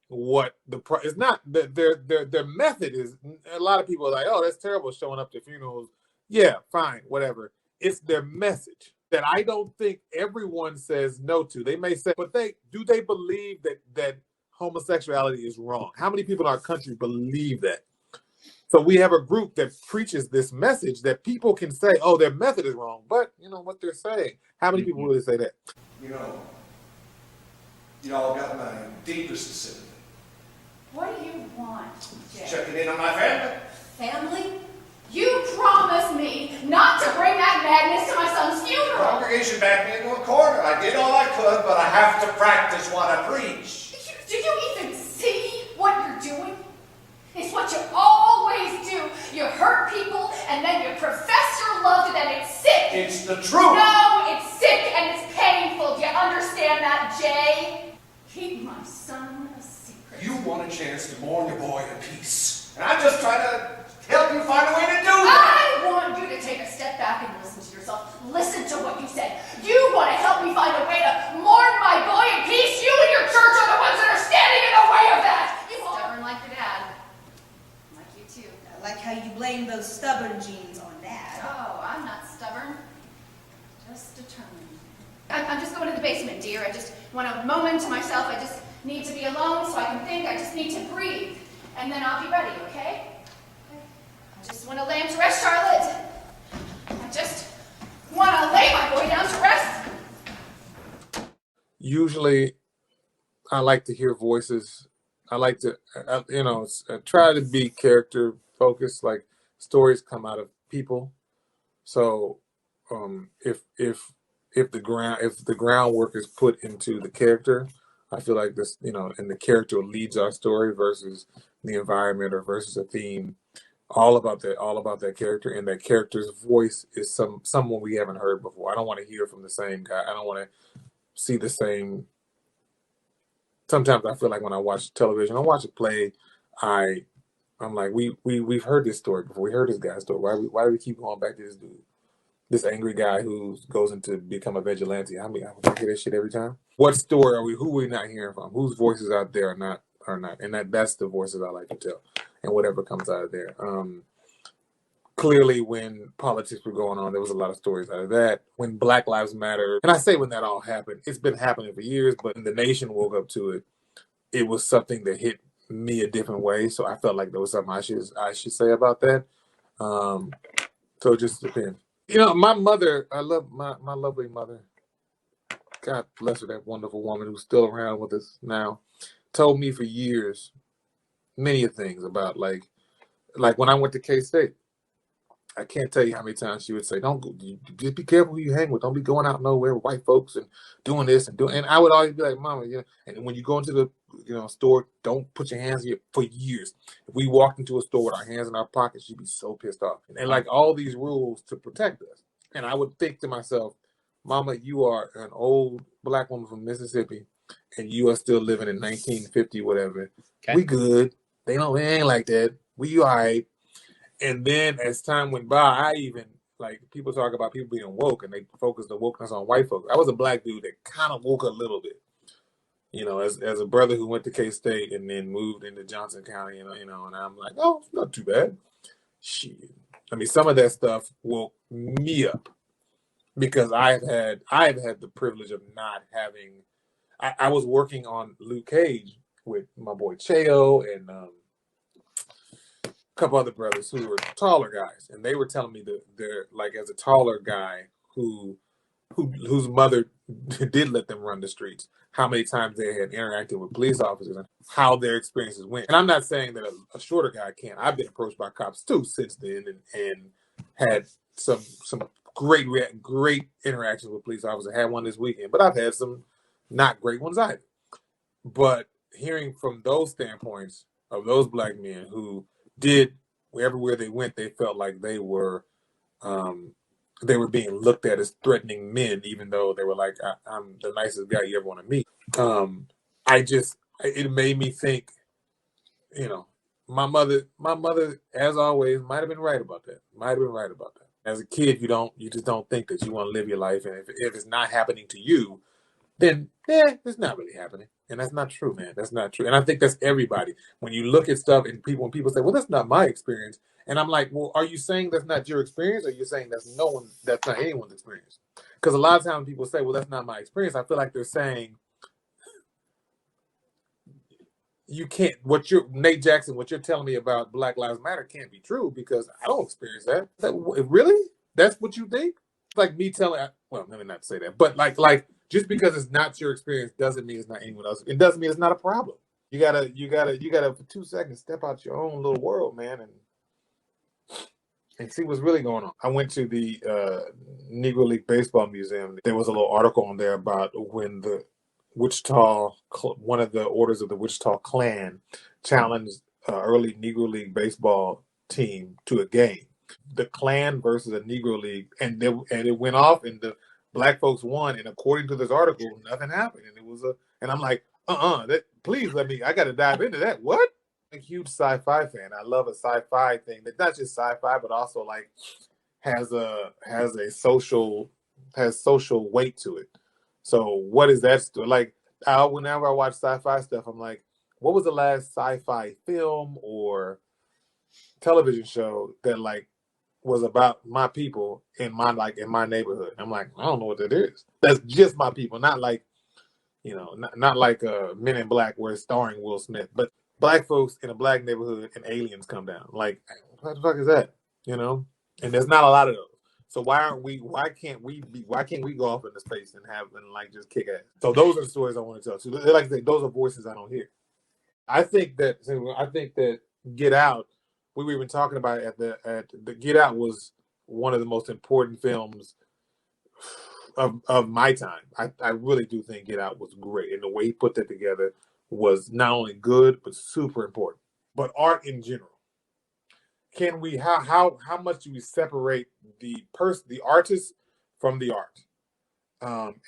what it's not their method is. A lot of people are like, oh, that's terrible showing up to funerals. Yeah, fine, whatever. It's their message that I don't think everyone says no to. They may say, but they believe that homosexuality is wrong? How many people in our country believe that? So we have a group that preaches this message that people can say, oh, their method is wrong, but you know what they're saying. How many people really say that? Y'all got my deepest sympathy. What do you want, Jay? Checking in on my family. Family? You promised me not to bring that madness to my son's funeral. The congregation backed me into a corner. I did all I could, but I have to practice what I preach. Do you even see what you're doing? It's what you always do. You hurt people, and then you profess your love to them. It's sick. It's the truth. No, it's sick, and it's painful. Do you understand that, Jay? Keep my son a secret. You want a chance to mourn your boy in peace. And I'm just trying to help you find a way to do that. I want you to take a basement, dear. I just want a moment to myself. I just need to be alone so I can think. I just need to breathe. And then I'll be ready, okay? I just want to lay him to rest, Charlotte. I just want to lay my boy down to rest. Usually, I like to hear voices. I like to, try to be character focused. Like stories come out of people. So, if the groundwork is put into the character, I feel like this, and the character leads our story versus the environment or versus a theme. All about that character, and that character's voice is someone we haven't heard before. I don't want to hear from the same guy. I don't want to see the same. Sometimes I feel like when I watch television, I watch a play, I'm like, we've heard this story before. We heard this guy's story. Why do we keep going back to this dude? This angry guy who goes into become a vigilante. I hear that shit every time. What story who are we not hearing from? Whose voices out there are not? And that's the voices I like to tell. And whatever comes out of there. Clearly, when politics were going on, there was a lot of stories out of that. When Black Lives Matter, and I say when that all happened, it's been happening for years, but when the nation woke up to it, it was something that hit me a different way. So I felt like there was something I should say about that. So it just depends. My mother, I love my lovely mother. God bless her, that wonderful woman who's still around with us now, told me for years many things about like when I went to K-State. I can't tell you how many times she would say, just be careful who you hang with. Don't be going out nowhere with white folks and doing this and doing. And I would always be like, Mama, and when you go into the store, don't put your hands in your, for years. If we walked into a store with our hands in our pockets, she'd be so pissed off. And like all these rules to protect us. And I would think to myself, Mama, you are an old Black woman from Mississippi and you are still living in 1950, whatever. Okay. We good. They ain't like that. We all right. And then as time went by, I even, like, people talk about people being woke and they focus the wokeness on white folks. I was a Black dude that kind of woke a little bit, as a brother who went to K-State and then moved into Johnson County, and I'm like, oh, it's not too bad. Shit. I mean, some of that stuff woke me up because I've had the privilege of not having, I was working on Luke Cage with my boy Cheo and, couple other brothers who were taller guys, and they were telling me that they're like, as a taller guy whose mother did let them run the streets, how many times they had interacted with police officers and how their experiences went. And I'm not saying that a shorter guy can't. I've been approached by cops too since then and had some great interactions with police officers. I had one this weekend, but I've had some not great ones either. But hearing from those standpoints of those Black men who did, everywhere they went, they felt like they were being looked at as threatening men, even though they were like, I'm the nicest guy you ever want to meet. It made me think, my mother, as always, might have been right about that. As a kid, you just don't think that you want to live your life, and if it's not happening to you, then it's not really happening. And that's not true, man. That's not true. And I think that's everybody. When you look at stuff and when people say, well, that's not my experience. And I'm like, well, are you saying that's not your experience? Or are you saying that's not anyone's experience? Because a lot of times people say, well, that's not my experience. I feel like they're saying, you can't, Nate Jackson, what you're telling me about Black Lives Matter can't be true because I don't experience that. Really? That's what you think? It's like me telling, well, let me not say that, but like, just because it's not your experience doesn't mean it's not anyone else. It doesn't mean it's not a problem. You gotta for 2 seconds step out your own little world, man, and see what's really going on. I went to the Negro League Baseball Museum. There was a little article on there about when the one of the orders of the Wichita Klan challenged early Negro League baseball team to a game. The Klan versus a Negro League, and it went off, and the Black folks won, and according to this article, nothing happened. And I'm like, please let me, I got to dive into that. What? I'm a huge sci-fi fan. I love a sci-fi thing that's not just sci-fi, but also like has social weight to it. So what is that like? Whenever I watch sci-fi stuff, I'm like, what was the last sci-fi film or television show that like was about my people in my neighborhood. I'm like, I don't know what that is. That's just my people, not like, you know, not like Men in Black where it's starring Will Smith, but black folks in a black neighborhood and aliens come down. Like, what the fuck is that? You know? And there's not a lot of those. So why can't we go off into space and like just kick ass? So those are the stories I want to tell. So like I say, those are voices I don't hear. I think that Get Out, we were even talking about it at the Get Out was one of the most important films of my time. I really do think Get Out was great, and the way he put that together was not only good but super important. But art in general, can we how much do we separate the artist from the art?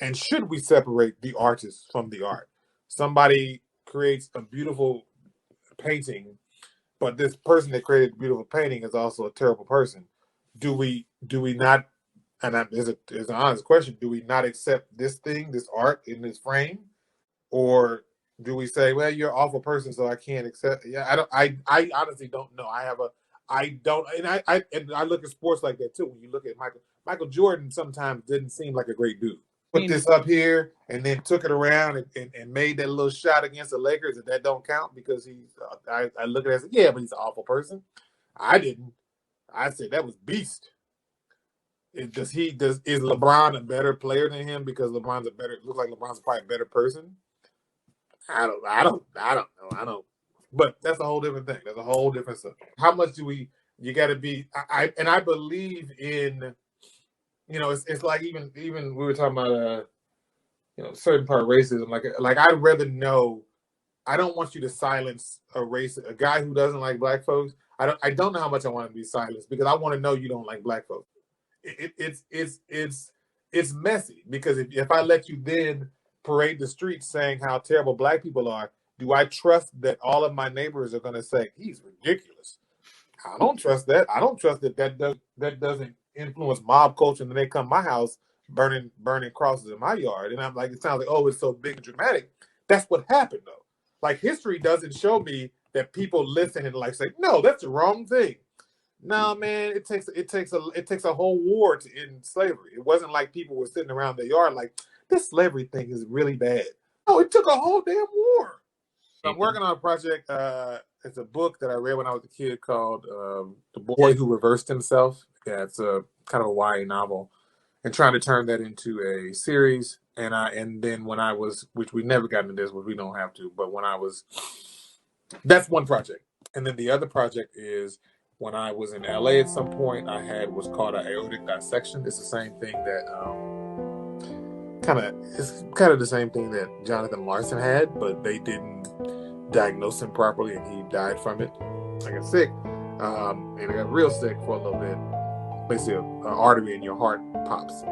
And should we separate the artist from the art? Somebody creates a beautiful painting, but this person that created the beautiful painting is also a terrible person. Do we not? And it's an honest question. Do we not accept this art in this frame, or do we say, well, you're an awful person, so I can't accept? Yeah, I honestly don't know. I look at sports like that too. When you look at Michael Jordan, sometimes didn't seem like a great dude. Put this up here and then took it around and made that little shot against the Lakers, and that don't count because he's. I look at it and say, yeah, but he's an awful person. I didn't. I said that was beast. Is LeBron a better player than him because looks like LeBron's probably a better person? I don't know. But that's a whole different thing. That's a whole different stuff. How much do you got to be? I believe in, you know, it's like even we were talking about you know, certain part of racism. Like I'd rather know. I don't want you to silence a guy who doesn't like black folks. I don't know how much I want to be silenced because I want to know you don't like black folks. It's messy because if I let you then parade the streets saying how terrible black people are, do I trust that all of my neighbors are going to say he's ridiculous? I don't trust that. I don't trust that doesn't influence mob culture and then they come to my house burning crosses in my yard. And I'm like, it sounds like, oh, it's so big and dramatic. That's what happened though. Like history doesn't show me that people listen and like say, no, that's the wrong thing. No, man, it takes a whole war to end slavery. It wasn't like people were sitting around their yard like, this slavery thing is really bad. No, it took a whole damn war. I'm working on a project. It's a book that I read when I was a kid called The Boy Who Reversed Himself. Yeah, it's a kind of a YA novel. And trying to turn that into a series. And then when I was, which we never got into this, which we don't have to, but when I was, that's one project. And then the other project is when I was in LA at some point, I had what's called an aortic dissection. It's the same thing that it's kind of the same thing that Jonathan Larson had, but they didn't diagnose him properly and he died from it. I got sick, and I got real sick for a little bit. Basically, an artery in your heart pops.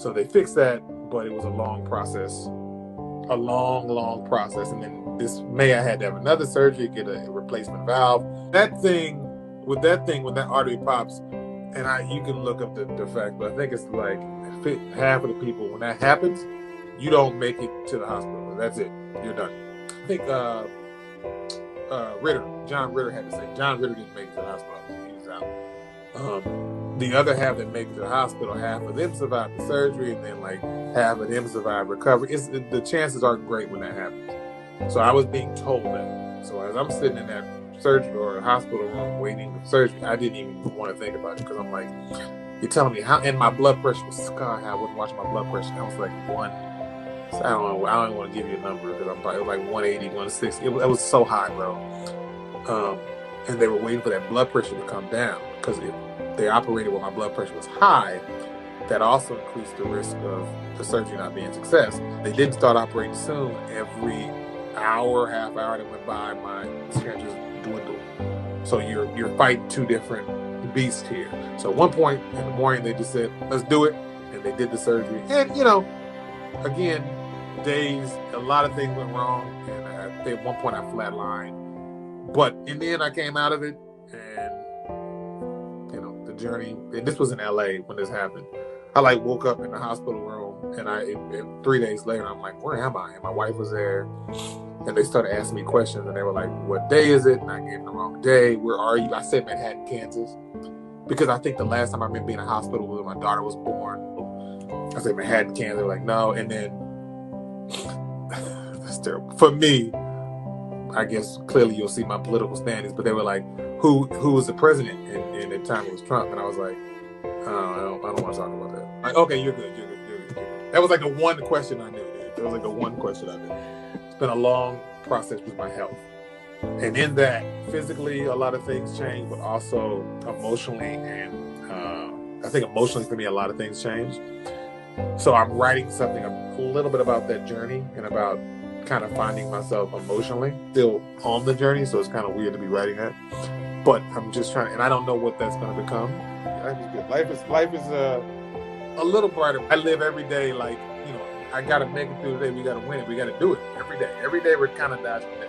So they fixed that, but it was a long process. A long process. And then this May, I had to have another surgery, get a replacement valve. When that artery pops, and you can look up the fact, but I think it's like half of the people, when that happens, you don't make it to the hospital. That's it. You're done. I think John Ritter had to say, John Ritter didn't make it to the hospital. He was out. The other half that make it to the hospital, half of them survive the surgery, and then like half of them survive recovery. The chances aren't great when that happens. So I was being told that. So as I'm sitting in that surgery or hospital room waiting for surgery, I didn't even want to think about it because I'm like, you're telling me how, and my blood pressure was sky high. I wasn't watching my blood pressure. I was like I don't even want to give you a number because it was like 180, 160. It was so high, bro. And they were waiting for that blood pressure to come down because if they operated when my blood pressure was high, that also increased the risk of the surgery not being a success. They didn't start operating soon. Every hour, half hour that went by, my chances dwindled. So you're fighting two different beasts here. So at one point in the morning, they just said, let's do it. And they did the surgery. And, you know, again, a lot of things went wrong. And at one point I flatlined. But in the end, I came out of it. And, you know, the journey, and this was in LA when this happened. I like woke up in the hospital room and 3 days later, I'm like, where am I? And my wife was there. And they started asking me questions, and they were like, what day is it? And I gave them the wrong day. Where are you? I said Manhattan, Kansas. because I think the last time I remember being in a hospital when my daughter was born, I said Manhattan cancer. They were like, no. And then that's terrible for me. I guess clearly you'll see my political standings, but they were like, who was the president? And at the time it was Trump, and I was like, I don't want to talk about that. Like, okay, you're good. That was like the one question I knew. That was like the one question I knew. It's been a long process with my health. And in that, physically, a lot of things change, but also emotionally. And I think emotionally for me, a lot of things changed. So I'm writing something a little bit about that journey and about kind of finding myself emotionally. Still on the journey, so it's kind of weird to be writing that. But I'm just trying, and I don't know what that's going to become. Life is good. Life is a little brighter. I live every day like, you know, I got to make it through the day. We got to win it. We got to do it every day. Every day we're kind of dodging that.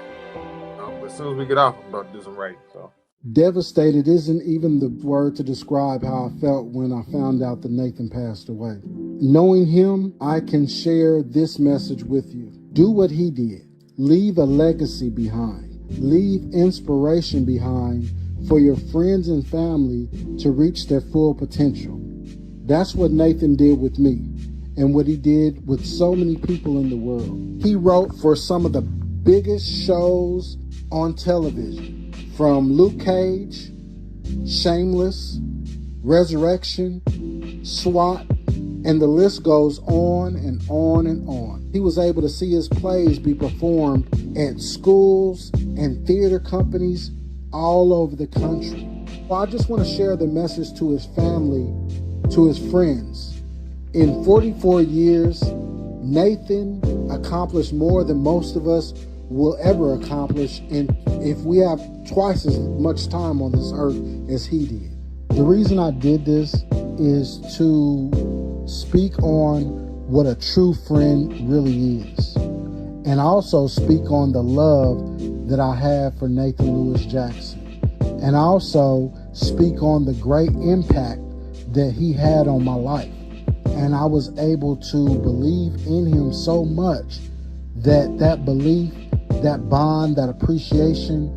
But as soon as we get off, I'm about to do some writing. So Devastated isn't even the word to describe how I felt when I found out that Nathan passed away. Knowing him, I can share this message with you. Do what he did. Leave a legacy behind. Leave inspiration behind for your friends and family to reach their full potential. That's what Nathan did with me and what he did with so many people in the world. He wrote for some of the biggest shows on television, from Luke Cage, Shameless, Resurrection, SWAT, and the list goes on and on and on. He was able to see his plays be performed at schools and theater companies all over the country. Well, I just want to share the message to his family, to his friends. In 44 years, Nathan accomplished more than most of us will ever accomplish, and if we have twice as much time on this earth as he did. The reason I did this is to speak on what a true friend really is, and also speak on the love that I have for Nathan Lewis Jackson, and also speak on the great impact that he had on my life. And I was able to believe in him so much that belief, that bond, that appreciation,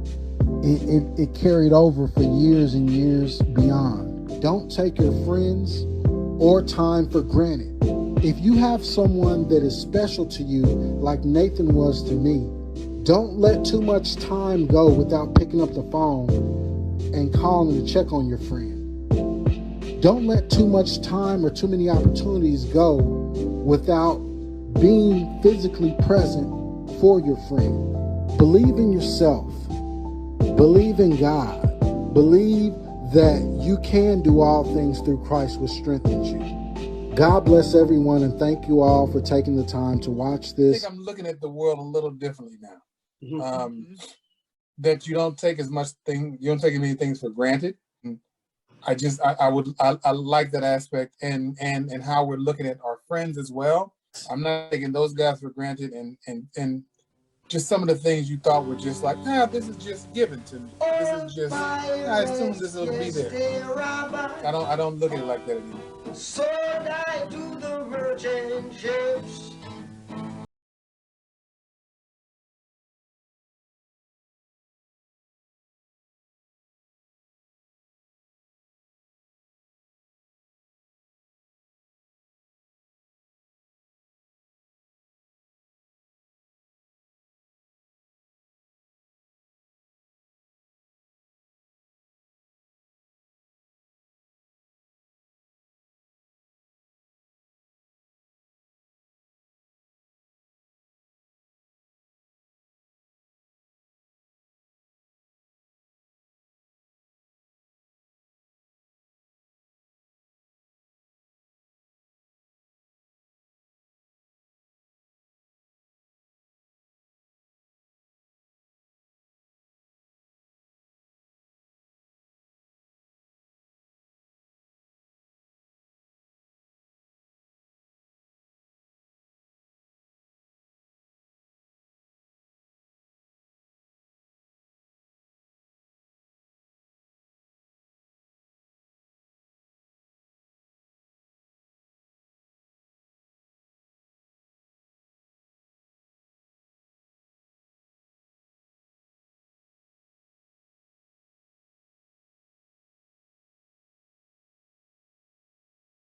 it carried over for years and years beyond. Don't take your friends or time for granted. If you have someone that is special to you, like Nathan was to me, don't let too much time go without picking up the phone and calling to check on your friend. Don't let too much time or too many opportunities go without being physically present for your friend. Believe in yourself. Believe in God. Believe that you can do all things through Christ which strengthens you. God bless everyone, and thank you all for taking the time to watch this. I think I'm looking at the world a little differently now. That you don't take as many things for granted. I like that aspect and how we're looking at our friends as well. I'm not taking those guys for granted and just some of the things you thought were just like, this is just given to me. This is just, I assume this will be there. I don't look at it like that anymore. So I do the virgin ships.